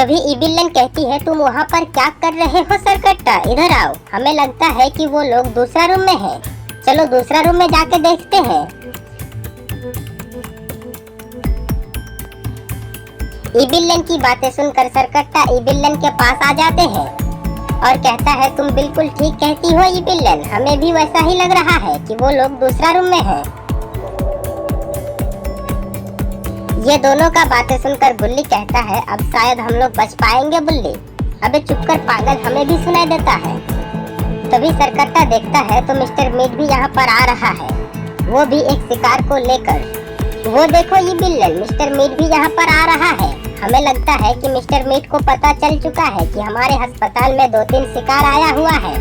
तभी इबिलन कहती है, तुम वहाँ पर क्या कर रहे हो सरकट्टा, इधर आओ। हमें लगता है कि वो लोग दूसरा रूम में हैं। चलो दूसरा रूम में जाके देखते हैं। इबिलन की बातें सुनकर सरकट्टा इबिलन के पास आ जाते हैं और कहता है, तुम बिल्कुल ठीक कहती हो इबिलन, हमें भी वैसा ही लग रहा है कि वो लोग दूसरा रूम में हैं। ये दोनों का बातें सुनकर बुल्ली कहता है, अब शायद हम लोग बच पाएंगे बुल्ली। अबे चुप कर पागल, हमें भी सुनाई देता है। तभी सरकट्टा देखता है तो मिस्टर मीट भी यहाँ पर आ रहा है, वो भी एक शिकार को लेकर। वो देखो ये बिल्लन, मिस्टर मीट भी यहाँ पर आ रहा है। हमें लगता है कि मिस्टर मीट को पता चल चुका है कि हमारे अस्पताल में 2-3 शिकार आया हुआ है।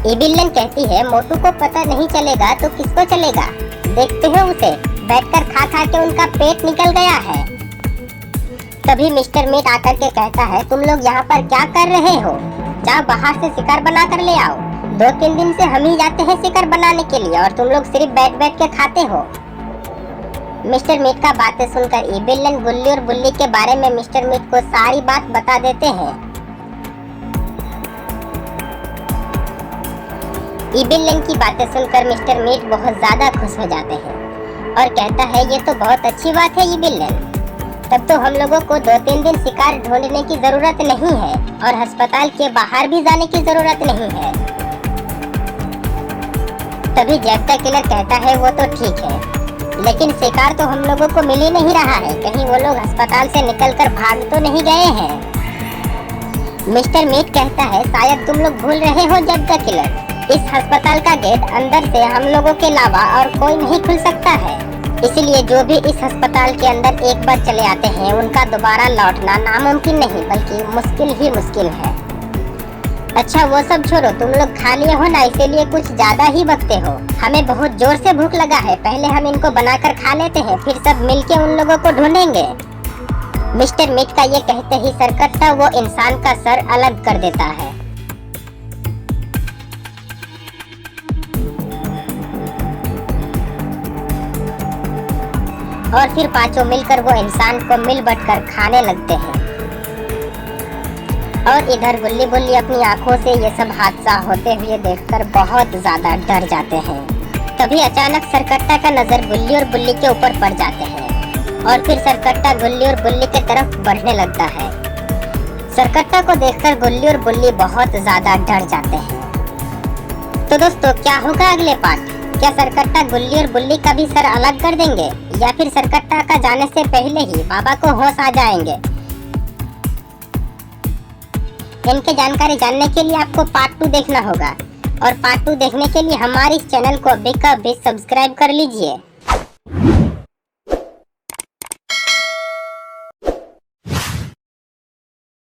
इबिलन कहती है, मोटू को पता नहीं चलेगा तो किसको चलेगा, देखते हो उसे, बैठकर खा खा के उनका पेट निकल गया है। तभी मिस्टर मीट आकर के कहता है, तुम लोग यहाँ पर क्या कर रहे हो, जाओ बाहर से शिकार बना कर ले आओ। 2-3 दिन से हम ही जाते हैं शिकार बनाने के लिए और तुम लोग सिर्फ बैठ बैठ के खाते हो। मिस्टर मीट का बातें सुनकर इबिलन बुल्ली और बुल्ली के बारे में मिस्टर मीट को सारी बात बता देते हैं। इबिलन की बातें सुनकर मिस्टर मीट बहुत ज्यादा खुश हो जाते हैं और कहता है, ये तो बहुत अच्छी बात है इबिलन, तब तो हम लोगों को 2-3 दिन शिकार ढूंढने की जरूरत नहीं है और अस्पताल के बाहर भी जाने की जरूरत नहीं है। तभी जैक द किलर कहता है, वो तो ठीक है, लेकिन शिकार तो हम लोगों को मिल ही नहीं रहा है, कहीं वो लोग अस्पताल से निकलकर भाग तो नहीं गए हैं। मिस्टर मीट कहता है, शायद तुम लोग भूल रहे हो जैक द किलर, इस अस्पताल का गेट अंदर से हम लोगों के अलावा और कोई नहीं खुल सकता है, इसलिए जो भी इस अस्पताल के अंदर एक बार चले आते हैं उनका दोबारा लौटना नामुमकिन नहीं बल्कि मुश्किल ही मुश्किल है। अच्छा वो सब छोड़ो, तुम लोग खा लिए हो ना, इसीलिए कुछ ज्यादा ही बकते हो। हमें बहुत जोर से भूख लगा है, पहले हम इनको बनाकर खा लेते हैं, फिर सब मिलके उन लोगों को ढूंढेंगे। मिस्टर मीट का ये कहते ही सरकट्टा वो इंसान का सर अलग कर देता है। और फिर पांचों मिलकर वो इंसान को मिल बंटकर खाने लगते हैं। और इधर बुल्ली बुल्ली अपनी आंखों से ये सब हादसा होते हुए देखकर बहुत ज्यादा डर जाते हैं। तभी अचानक सरकट्टा का नजर गुल्ली और बुल्ली के ऊपर पड़ जाते हैं और फिर सरकट्टा गुल्ली और बुल्ली की तरफ बढ़ने लगता है। सरकट्टा को देखकर गुल्ली और बुल्ली बहुत ज्यादा डर जाते हैं। तो दोस्तों क्या होगा अगले पार्ट, क्या सरकट्टा गुल्ली और बुल्ली का भी सर अलग कर देंगे या फिर सरकट्टा का जाने से पहले ही बाबा को होश आ जाएंगे? इनके जानकारी जानने के लिए आपको पार्ट 2 देखना होगा और पार्ट 2 देखने के लिए हमारे इस चैनल को अभी का अभी सब्सक्राइब कर लीजिए।